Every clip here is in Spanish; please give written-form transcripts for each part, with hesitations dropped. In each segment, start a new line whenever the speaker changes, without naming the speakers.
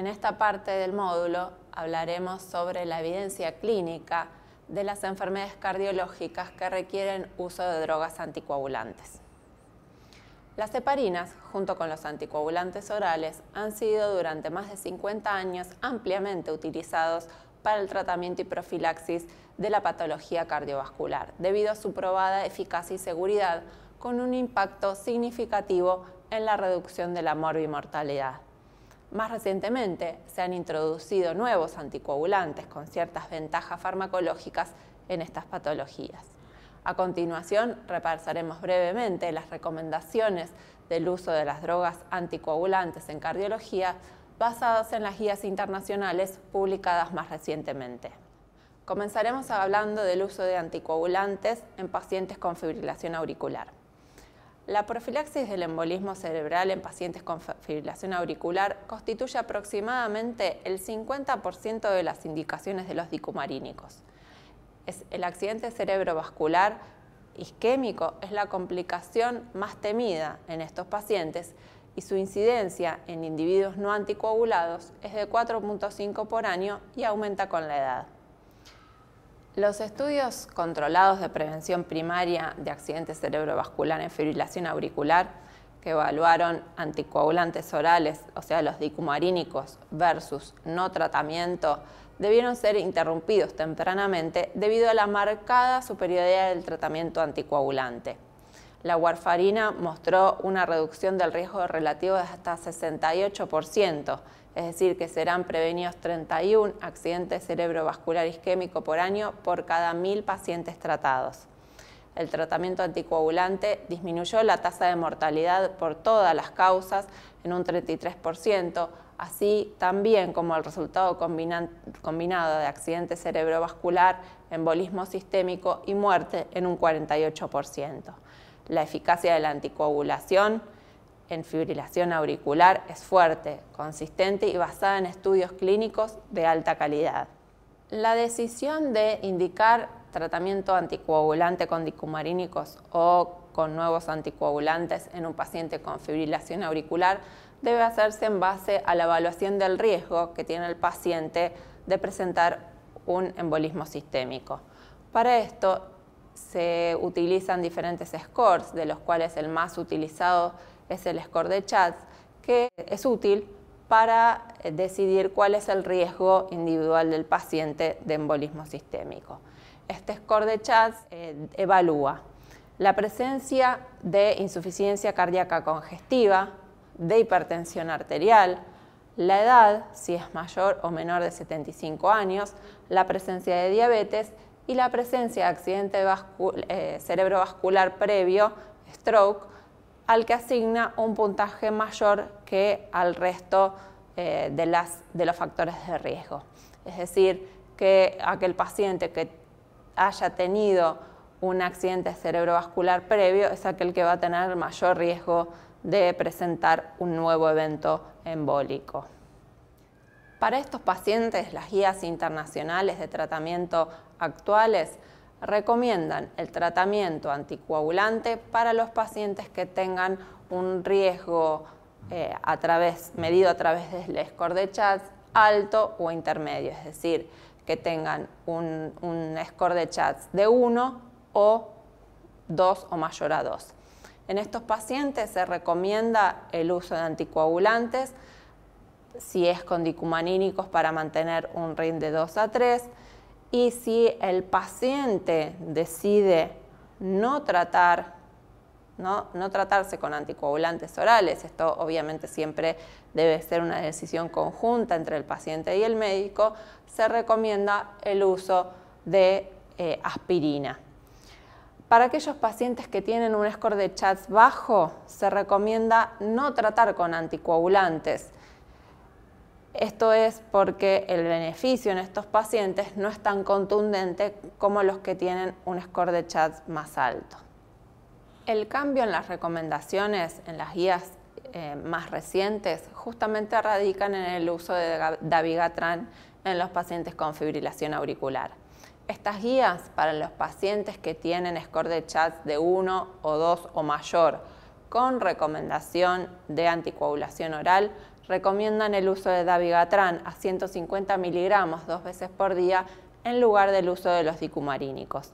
En esta parte del módulo hablaremos sobre la evidencia clínica de las enfermedades cardiológicas que requieren uso de drogas anticoagulantes. Las heparinas, junto con los anticoagulantes orales, han sido durante más de 50 años ampliamente utilizados para el tratamiento y profilaxis de la patología cardiovascular, debido a su probada eficacia y seguridad, con un impacto significativo en la reducción de la morbimortalidad. Más recientemente, se han introducido nuevos anticoagulantes con ciertas ventajas farmacológicas en estas patologías. A continuación, repasaremos brevemente las recomendaciones del uso de las drogas anticoagulantes en cardiología basadas en las guías internacionales publicadas más recientemente. Comenzaremos hablando del uso de anticoagulantes en pacientes con fibrilación auricular. La profilaxis del embolismo cerebral en pacientes con fibrilación auricular constituye aproximadamente el 50% de las indicaciones de los dicumarínicos. El accidente cerebrovascular isquémico es la complicación más temida en estos pacientes y su incidencia en individuos no anticoagulados es de 4.5 por año y aumenta con la edad. Los estudios controlados de prevención primaria de accidente cerebrovascular en fibrilación auricular, que evaluaron anticoagulantes orales, o sea, los dicumarínicos versus no tratamiento, debieron ser interrumpidos tempranamente debido a la marcada superioridad del tratamiento anticoagulante. La warfarina mostró una reducción del riesgo relativo de hasta 68%, es decir, que serán prevenidos 31 accidentes cerebrovascular isquémico por año por cada 1000 pacientes tratados. El tratamiento anticoagulante disminuyó la tasa de mortalidad por todas las causas en un 33%, así también como el resultado combinado de accidente cerebrovascular, embolismo sistémico y muerte en un 48%. La eficacia de la anticoagulación en fibrilación auricular es fuerte, consistente y basada en estudios clínicos de alta calidad. La decisión de indicar tratamiento anticoagulante con dicumarínicos o con nuevos anticoagulantes en un paciente con fibrilación auricular debe hacerse en base a la evaluación del riesgo que tiene el paciente de presentar un embolismo sistémico. Para esto se utilizan diferentes scores, de los cuales el más utilizado es el score de Chats, que es útil para decidir cuál es el riesgo individual del paciente de embolismo sistémico. Este score de Chats evalúa la presencia de insuficiencia cardíaca congestiva, de hipertensión arterial, la edad, si es mayor o menor de 75 años, la presencia de diabetes y la presencia de accidente cerebrovascular previo, stroke, al que asigna un puntaje mayor que al resto de los factores de riesgo. Es decir, que aquel paciente que haya tenido un accidente cerebrovascular previo es aquel que va a tener mayor riesgo de presentar un nuevo evento embólico. Para estos pacientes, las guías internacionales de tratamiento actuales recomiendan el tratamiento anticoagulante para los pacientes que tengan un riesgo medido a través del score de Chats alto o intermedio, es decir, que tengan un score de Chats de 1 o 2 o mayor a 2. En estos pacientes se recomienda el uso de anticoagulantes si es con dicumarínicos para mantener un RIN de 2 a 3 y si el paciente decide no tratarse con anticoagulantes orales, esto obviamente siempre debe ser una decisión conjunta entre el paciente y el médico, se recomienda el uso de aspirina. Para aquellos pacientes que tienen un score de Chats bajo, se recomienda no tratar con anticoagulantes. Esto es porque el beneficio en estos pacientes no es tan contundente como los que tienen un score de Chats más alto. El cambio en las recomendaciones en las guías más recientes justamente radican en el uso de dabigatran en los pacientes con fibrilación auricular. Estas guías para los pacientes que tienen score de Chats de 1 o 2 o mayor con recomendación de anticoagulación oral recomiendan el uso de dabigatran a 150 miligramos 2 veces por día en lugar del uso de los dicumarínicos.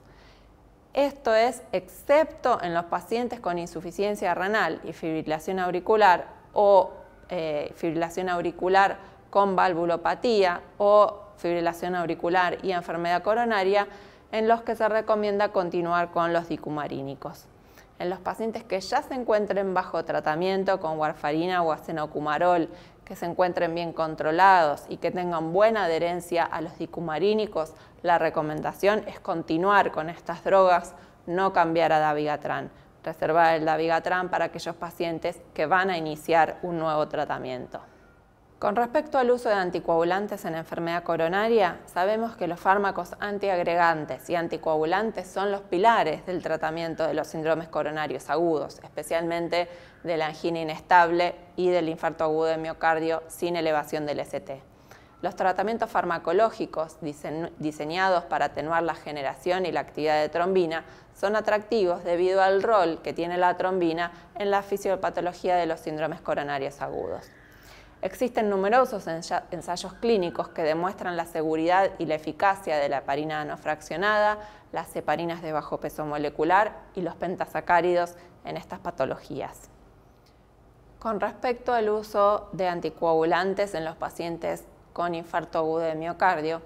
Esto es excepto en los pacientes con insuficiencia renal y fibrilación auricular o fibrilación auricular con valvulopatía o fibrilación auricular y enfermedad coronaria, en los que se recomienda continuar con los dicumarínicos. En los pacientes que ya se encuentren bajo tratamiento con warfarina o acenocumarol, que se encuentren bien controlados y que tengan buena adherencia a los dicumarínicos, la recomendación es continuar con estas drogas, no cambiar a dabigatran, reservar el dabigatran para aquellos pacientes que van a iniciar un nuevo tratamiento. Con respecto al uso de anticoagulantes en enfermedad coronaria, sabemos que los fármacos antiagregantes y anticoagulantes son los pilares del tratamiento de los síndromes coronarios agudos, especialmente de la angina inestable y del infarto agudo de miocardio sin elevación del ST. Los tratamientos farmacológicos diseñados para atenuar la generación y la actividad de trombina son atractivos debido al rol que tiene la trombina en la fisiopatología de los síndromes coronarios agudos. Existen numerosos ensayos clínicos que demuestran la seguridad y la eficacia de la heparina nanofraccionada, las heparinas de bajo peso molecular y los pentasacáridos en estas patologías. Con respecto al uso de anticoagulantes en los pacientes con infarto agudo de miocardio,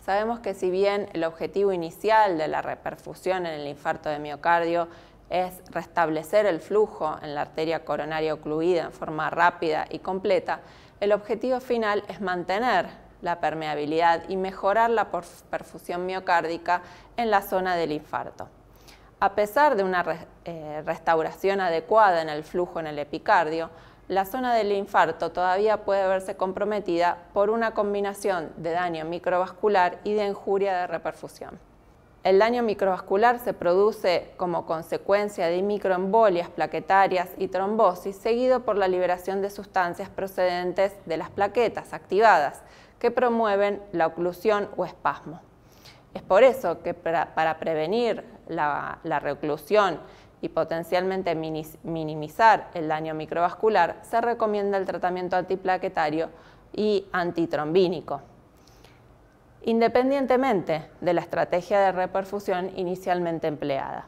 sabemos que si bien el objetivo inicial de la reperfusión en el infarto de miocardio es restablecer el flujo en la arteria coronaria ocluida en forma rápida y completa, el objetivo final es mantener la permeabilidad y mejorar la perfusión miocárdica en la zona del infarto. A pesar de una restauración adecuada en el flujo en el epicardio, la zona del infarto todavía puede verse comprometida por una combinación de daño microvascular y de injuria de reperfusión. El daño microvascular se produce como consecuencia de microembolias plaquetarias y trombosis, seguido por la liberación de sustancias procedentes de las plaquetas activadas que promueven la oclusión o espasmo. Es por eso que para prevenir la reoclusión y potencialmente minimizar el daño microvascular, se recomienda el tratamiento antiplaquetario y antitrombínico, independientemente de la estrategia de reperfusión inicialmente empleada.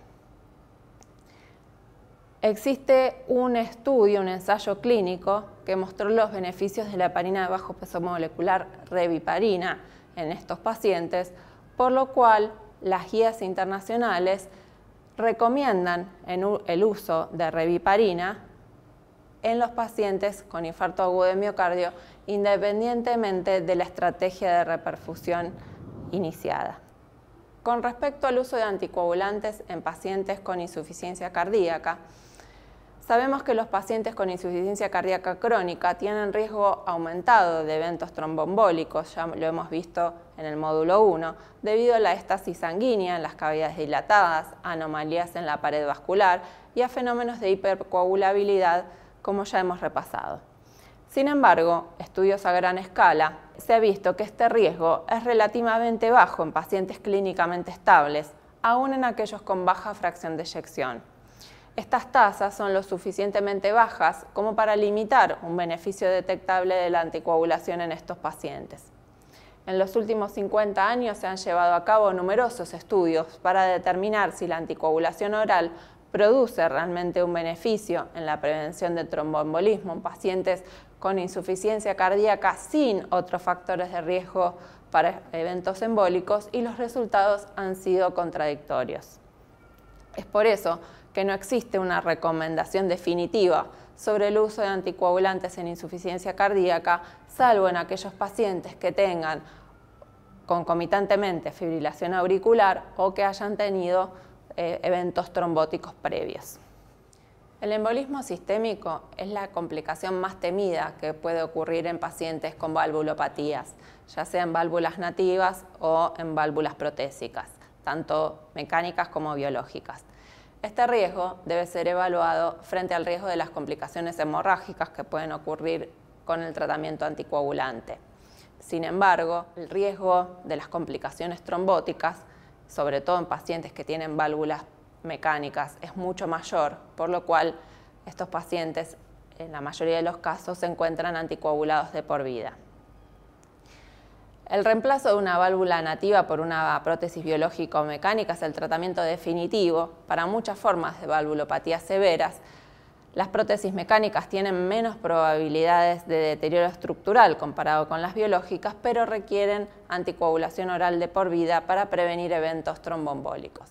Existe un estudio, un ensayo clínico que mostró los beneficios de la heparina de bajo peso molecular reviparina en estos pacientes, por lo cual las guías internacionales recomiendan el uso de reviparina en los pacientes con infarto agudo de miocardio, independientemente de la estrategia de reperfusión iniciada. Con respecto al uso de anticoagulantes en pacientes con insuficiencia cardíaca, sabemos que los pacientes con insuficiencia cardíaca crónica tienen riesgo aumentado de eventos tromboembólicos, ya lo hemos visto en el módulo 1, debido a la éstasis sanguínea en las cavidades dilatadas, anomalías en la pared vascular y a fenómenos de hipercoagulabilidad, como ya hemos repasado. Sin embargo, estudios a gran escala se ha visto que este riesgo es relativamente bajo en pacientes clínicamente estables, aún en aquellos con baja fracción de eyección. Estas tasas son lo suficientemente bajas como para limitar un beneficio detectable de la anticoagulación en estos pacientes. En los últimos 50 años se han llevado a cabo numerosos estudios para determinar si la anticoagulación oral produce realmente un beneficio en la prevención de tromboembolismo en pacientes con insuficiencia cardíaca sin otros factores de riesgo para eventos embólicos, y los resultados han sido contradictorios. Es por eso que no existe una recomendación definitiva sobre el uso de anticoagulantes en insuficiencia cardíaca, salvo en aquellos pacientes que tengan concomitantemente fibrilación auricular o que hayan tenido eventos trombóticos previos. El embolismo sistémico es la complicación más temida que puede ocurrir en pacientes con valvulopatías, ya sea en válvulas nativas o en válvulas protésicas, tanto mecánicas como biológicas. Este riesgo debe ser evaluado frente al riesgo de las complicaciones hemorrágicas que pueden ocurrir con el tratamiento anticoagulante. Sin embargo, el riesgo de las complicaciones trombóticas, sobre todo en pacientes que tienen válvulas mecánicas, es mucho mayor, por lo cual estos pacientes en la mayoría de los casos se encuentran anticoagulados de por vida. El reemplazo de una válvula nativa por una prótesis biológica o mecánica es el tratamiento definitivo para muchas formas de valvulopatías severas. Las prótesis mecánicas tienen menos probabilidades de deterioro estructural comparado con las biológicas, pero requieren anticoagulación oral de por vida para prevenir eventos tromboembólicos.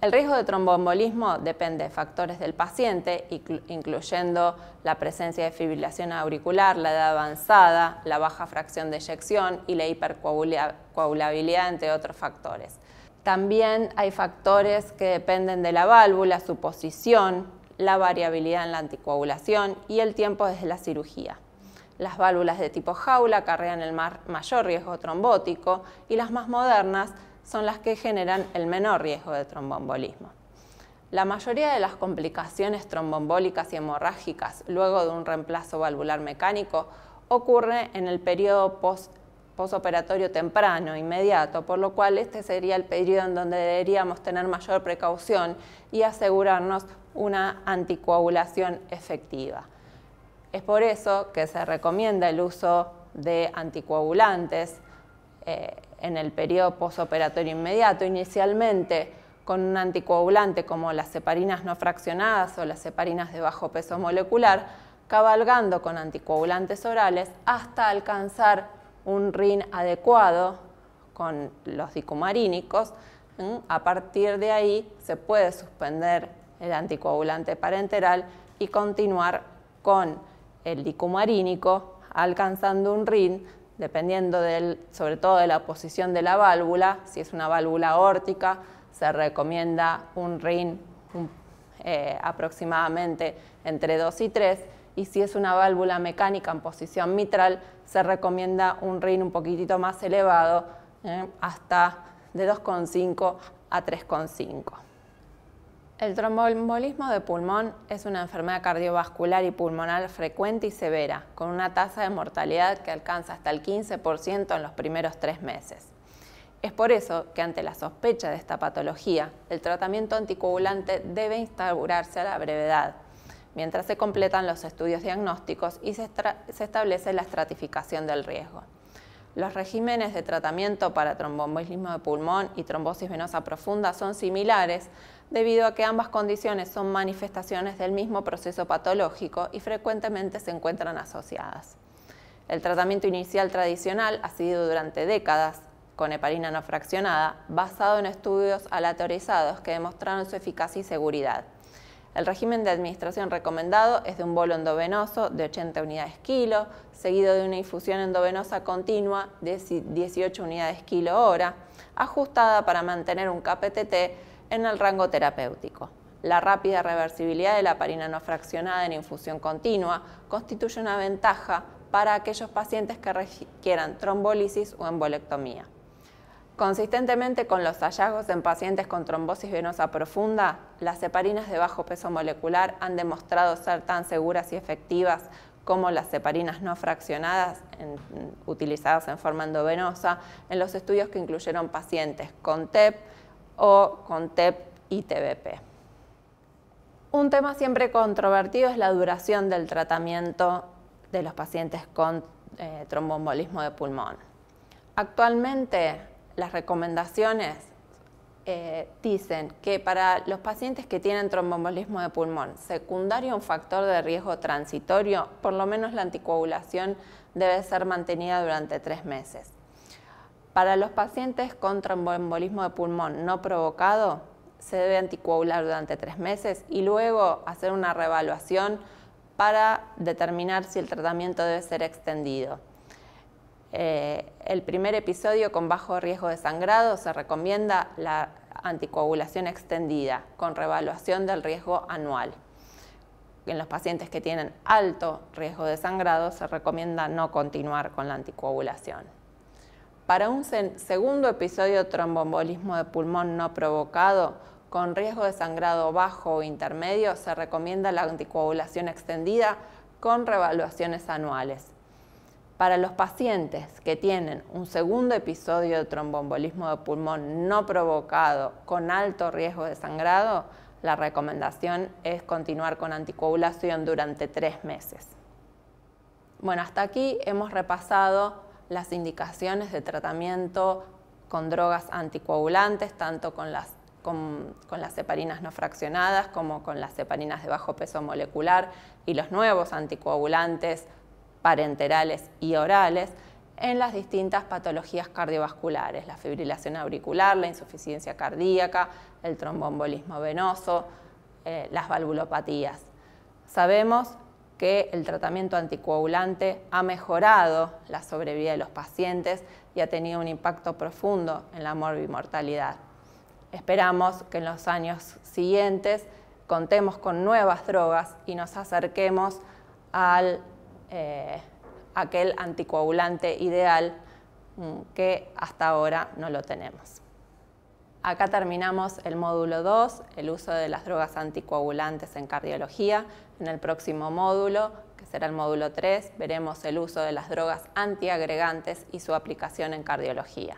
El riesgo de tromboembolismo depende de factores del paciente, incluyendo la presencia de fibrilación auricular, la edad avanzada, la baja fracción de eyección y la hipercoagulabilidad, entre otros factores. También hay factores que dependen de la válvula, su posición, la variabilidad en la anticoagulación y el tiempo desde la cirugía. Las válvulas de tipo jaula acarrean el mayor riesgo trombótico y las más modernas son las que generan el menor riesgo de tromboembolismo. La mayoría de las complicaciones tromboembólicas y hemorrágicas luego de un reemplazo valvular mecánico ocurre en el periodo postoperatorio temprano, inmediato, por lo cual este sería el periodo en donde deberíamos tener mayor precaución y asegurarnos una anticoagulación efectiva. Es por eso que se recomienda el uso de anticoagulantes en el periodo postoperatorio inmediato, inicialmente con un anticoagulante como las heparinas no fraccionadas o las heparinas de bajo peso molecular, cabalgando con anticoagulantes orales hasta alcanzar un RIN adecuado con los dicumarínicos. A partir de ahí se puede suspender el anticoagulante parenteral y continuar con el dicumarínico, alcanzando un RIN, dependiendo sobre todo de la posición de la válvula. Si es una válvula aórtica, se recomienda un RIN aproximadamente entre 2 y 3, y si es una válvula mecánica en posición mitral, se recomienda un RIN un poquitito más elevado, hasta de 2,5 a 3,5. El tromboembolismo de pulmón es una enfermedad cardiovascular y pulmonar frecuente y severa, con una tasa de mortalidad que alcanza hasta el 15% en los primeros 3 meses. Es por eso que ante la sospecha de esta patología, el tratamiento anticoagulante debe instaurarse a la brevedad, mientras se completan los estudios diagnósticos y se establece la estratificación del riesgo. Los regímenes de tratamiento para tromboembolismo de pulmón y trombosis venosa profunda son similares, debido a que ambas condiciones son manifestaciones del mismo proceso patológico y frecuentemente se encuentran asociadas. El tratamiento inicial tradicional ha sido durante décadas con heparina no fraccionada, basado en estudios aleatorizados que demostraron su eficacia y seguridad. El régimen de administración recomendado es de un bolo endovenoso de 80 unidades kilo, seguido de una infusión endovenosa continua de 18 unidades kilo hora, ajustada para mantener un KPTT en el rango terapéutico. La rápida reversibilidad de la heparina no fraccionada en infusión continua constituye una ventaja para aquellos pacientes que requieran trombólisis o embolectomía. Consistentemente con los hallazgos en pacientes con trombosis venosa profunda, las heparinas de bajo peso molecular han demostrado ser tan seguras y efectivas como las heparinas no fraccionadas utilizadas en forma endovenosa en los estudios que incluyeron pacientes con TEP o con TEP y TBP. Un tema siempre controvertido es la duración del tratamiento de los pacientes con tromboembolismo de pulmón. Actualmente, las recomendaciones dicen que para los pacientes que tienen tromboembolismo de pulmón secundario a un factor de riesgo transitorio, por lo menos la anticoagulación debe ser mantenida durante 3 meses. Para los pacientes con tromboembolismo de pulmón no provocado, se debe anticoagular durante 3 meses y luego hacer una reevaluación para determinar si el tratamiento debe ser extendido. El primer episodio con bajo riesgo de sangrado se recomienda la anticoagulación extendida con reevaluación del riesgo anual. En los pacientes que tienen alto riesgo de sangrado se recomienda no continuar con la anticoagulación. Para un segundo episodio de tromboembolismo de pulmón no provocado con riesgo de sangrado bajo o intermedio se recomienda la anticoagulación extendida con reevaluaciones anuales. Para los pacientes que tienen un segundo episodio de tromboembolismo de pulmón no provocado con alto riesgo de sangrado, la recomendación es continuar con anticoagulación durante 3 meses. Bueno, hasta aquí hemos repasado las indicaciones de tratamiento con drogas anticoagulantes, tanto con las heparinas no fraccionadas como con las heparinas de bajo peso molecular y los nuevos anticoagulantes parenterales y orales en las distintas patologías cardiovasculares, la fibrilación auricular, la insuficiencia cardíaca, el tromboembolismo venoso, las valvulopatías. Sabemos que el tratamiento anticoagulante ha mejorado la sobrevida de los pacientes y ha tenido un impacto profundo en la morbimortalidad. Esperamos que en los años siguientes contemos con nuevas drogas y nos acerquemos al aquel anticoagulante ideal que hasta ahora no lo tenemos. Acá terminamos el módulo 2, el uso de las drogas anticoagulantes en cardiología. En el próximo módulo, que será el módulo 3, veremos el uso de las drogas antiagregantes y su aplicación en cardiología.